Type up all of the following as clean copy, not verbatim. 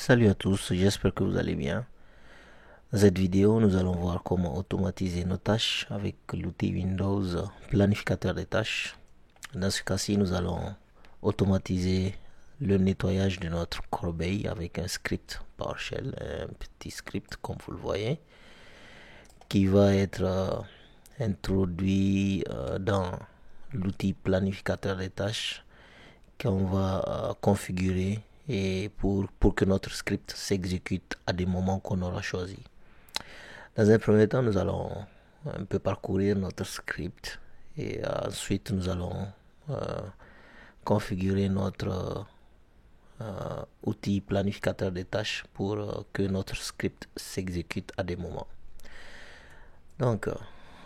Salut à tous, j'espère que vous allez bien. Dans cette vidéo, nous allons voir comment automatiser nos tâches avec l'outil Windows Planificateur des tâches. Dans ce cas-ci, nous allons automatiser le nettoyage de notre corbeille avec un script PowerShell, un petit script comme vous le voyez, qui va être introduit dans l'outil Planificateur des tâches qu'on va configurer et pour que notre script s'exécute à des moments qu'on aura choisis. Dans un premier temps, nous allons un peu parcourir notre script et ensuite nous allons euh, configurer notre outil planificateur des tâches pour que notre script s'exécute à des moments. Donc,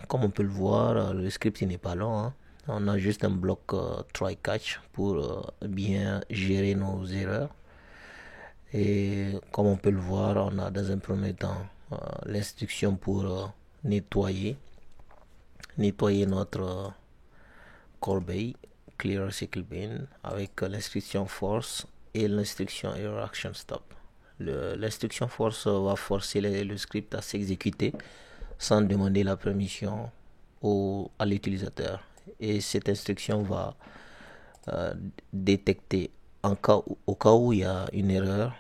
comme on peut le voir, le script n'est pas long, hein. On a juste un bloc try catch pour bien gérer nos erreurs. Et comme on peut le voir, on a dans un premier temps l'instruction pour nettoyer notre corbeille, clear cycle bin, avec l'instruction force et l'instruction error action stop. L'instruction force va forcer le script à s'exécuter sans demander la permission à l'utilisateur. Et cette instruction va détecter au cas où il y a une erreur.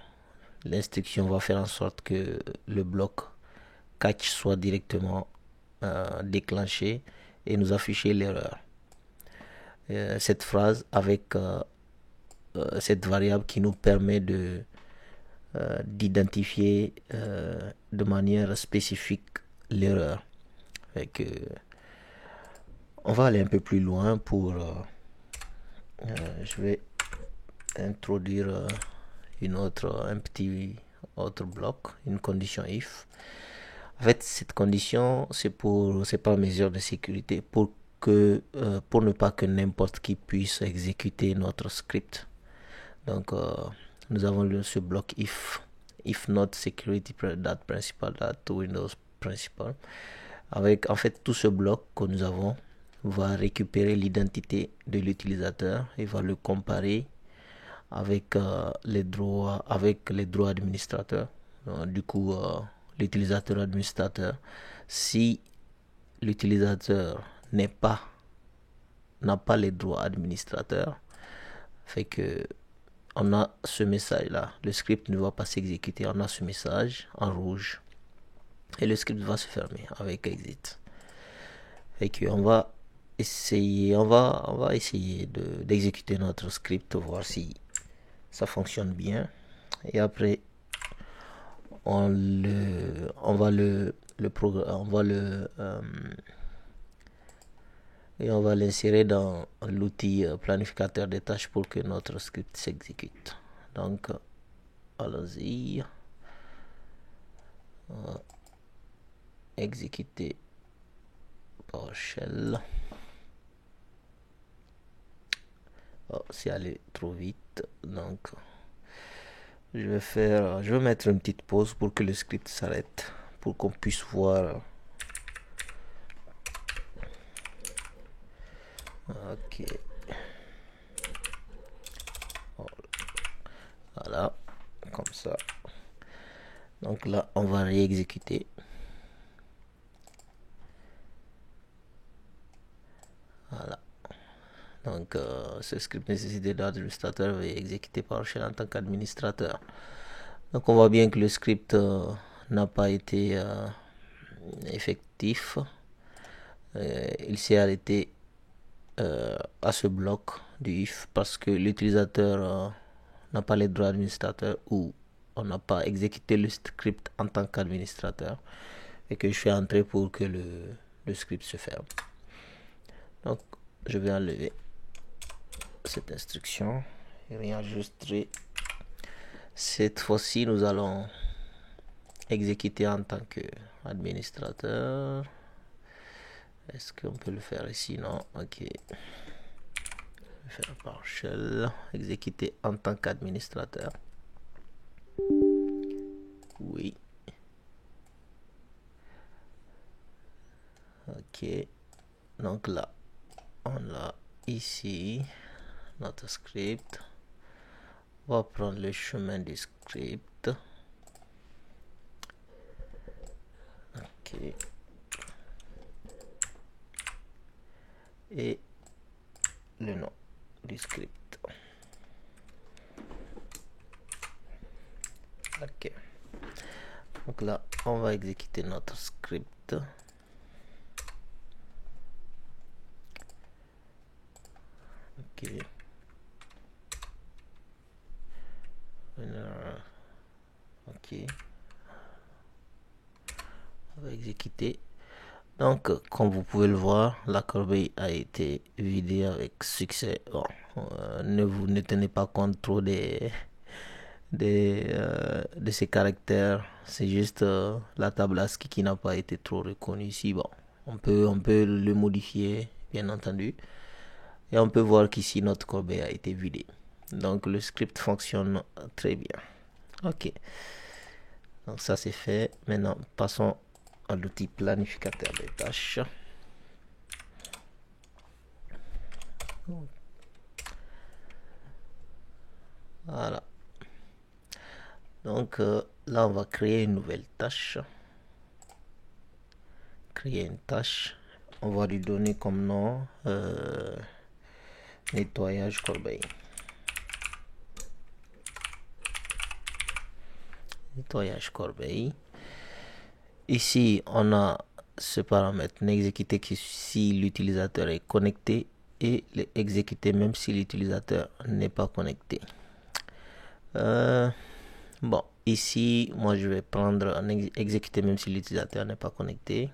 L'instruction va faire en sorte que le bloc catch soit directement déclenché et nous afficher l'erreur. Cette phrase avec cette variable qui nous permet d'identifier de manière spécifique l'erreur. On va aller un peu plus loin pour je vais introduire un petit autre bloc, une condition if. En fait, cette condition, c'est par mesure de sécurité pour ne pas que n'importe qui puisse exécuter notre script. Donc, nous avons ce bloc if not security principal Windows principal. Avec en fait tout ce bloc que nous avons va récupérer l'identité de l'utilisateur et va le comparer avec les droits administrateurs. Du coup, l'utilisateur administrateur, si l'utilisateur n'a pas les droits administrateurs, fait que on a ce message là, le script ne va pas s'exécuter, on a ce message en rouge et le script va se fermer avec exit. Fait que on va essayer d'exécuter notre script, voir si ça fonctionne bien, et après on va l'insérer dans l'outil planificateur des tâches pour que notre script s'exécute. Donc, allons-y. Exécuter PowerShell. Oh, c'est allé trop vite. Donc, je vais mettre une petite pause pour que le script s'arrête, pour qu'on puisse voir. Ok. Voilà, comme ça. Donc là, on va réexécuter. Voilà. Donc, ce script nécessite des droits d'administrateur et exécuté PowerShell en tant qu'administrateur. Donc, on voit bien que le script n'a pas été effectif. Il s'est arrêté à ce bloc du if parce que l'utilisateur n'a pas les droits administrateurs ou on n'a pas exécuté le script en tant qu'administrateur et que je fais entrer pour que le script se ferme. Donc, je vais enlever cette instruction et réenregistrer. Cette fois-ci, nous allons exécuter en tant qu'administrateur. Est-ce qu'on peut le faire ici? Non. Ok. Faire PowerShell. Exécuter en tant qu'administrateur. Oui. Ok. Donc là, on a ici notre script. On va prendre le chemin du script. Ok. Et le nom du script. Ok. Donc là, on va exécuter notre script. Ok. Ok. On va exécuter. Donc, comme vous pouvez le voir, la corbeille a été vidée avec succès. Bon, ne tenez pas compte trop de ces caractères. C'est juste la table ASCII qui n'a pas été trop reconnue ici. Bon, on peut le modifier, bien entendu. Et on peut voir qu'ici, notre corbeille a été vidée. Donc, le script fonctionne très bien. Ok. Donc, ça, c'est fait. Maintenant, passons à l'outil planificateur des tâches. Voilà. Donc là, on va créer une nouvelle tâche. Créer une tâche. On va lui donner comme nom nettoyage corbeille. Nettoyage corbeille. Ici, on a ce paramètre n'exécuter que si l'utilisateur est connecté et l'exécuter même si l'utilisateur n'est pas connecté. Bon, ici, moi je vais prendre un exécuter même si l'utilisateur n'est pas connecté.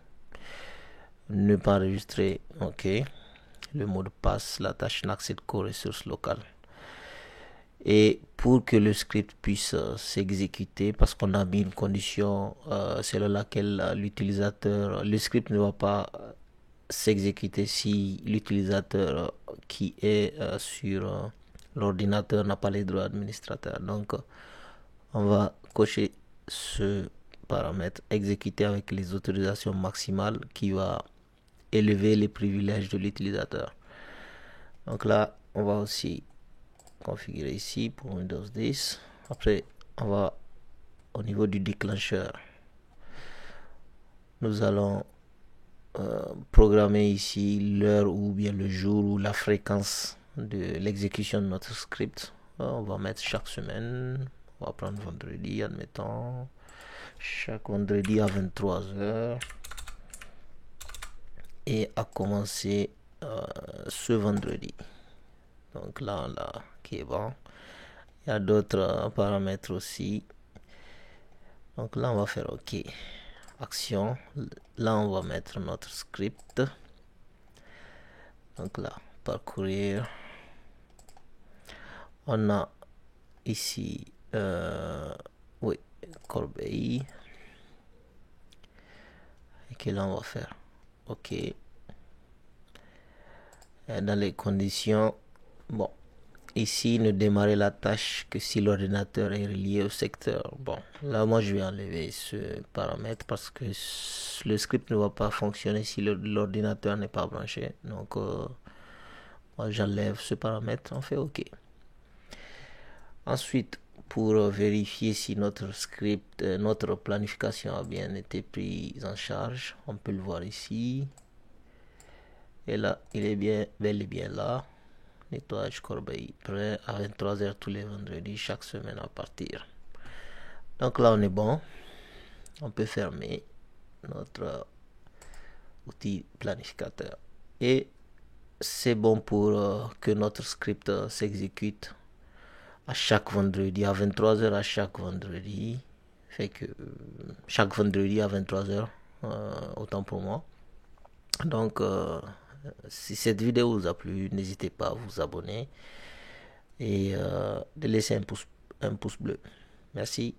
Ne pas enregistrer, ok. Le mot de passe, la tâche n'accède qu'aux ressources locales. Et pour que le script puisse s'exécuter, parce qu'on a mis une condition selon laquelle l'utilisateur, le script ne va pas s'exécuter si l'utilisateur qui est sur l'ordinateur n'a pas les droits administrateurs. Donc, on va cocher ce paramètre exécuter avec les autorisations maximales qui va élever les privilèges de l'utilisateur. Donc là, on va aussi configurer ici pour Windows 10. Après, on va au niveau du déclencheur. Nous allons programmer ici l'heure ou bien le jour ou la fréquence de l'exécution de notre script. On va mettre chaque semaine. On va prendre vendredi, admettons. Chaque vendredi à 23h. Et à commencer ce vendredi. Donc là, qui est bon. Il y a d'autres paramètres aussi. Donc là, on va faire OK. Action. Là, on va mettre notre script. Donc là, parcourir. On a ici, oui, corbeille. Et là, on va faire OK. Et dans les conditions, bon, ici, ne démarrer la tâche que si l'ordinateur est relié au secteur. Bon, là, moi, je vais enlever ce paramètre parce que le script ne va pas fonctionner si l'ordinateur n'est pas branché. Donc, moi, j'enlève ce paramètre. On fait OK. Ensuite, pour vérifier si notre script, notre planification a bien été prise en charge, on peut le voir ici. Et là, il est bien, bel et bien là. Nettoyage corbeille prêt à 23h tous les vendredis chaque semaine à partir. Donc là on est bon. On peut fermer notre outil planificateur. Et c'est bon pour que notre script s'exécute à chaque vendredi à 23h à chaque vendredi. Fait que chaque vendredi à 23h, autant pour moi. Donc si cette vidéo vous a plu, n'hésitez pas à vous abonner et de laisser un pouce bleu. Merci.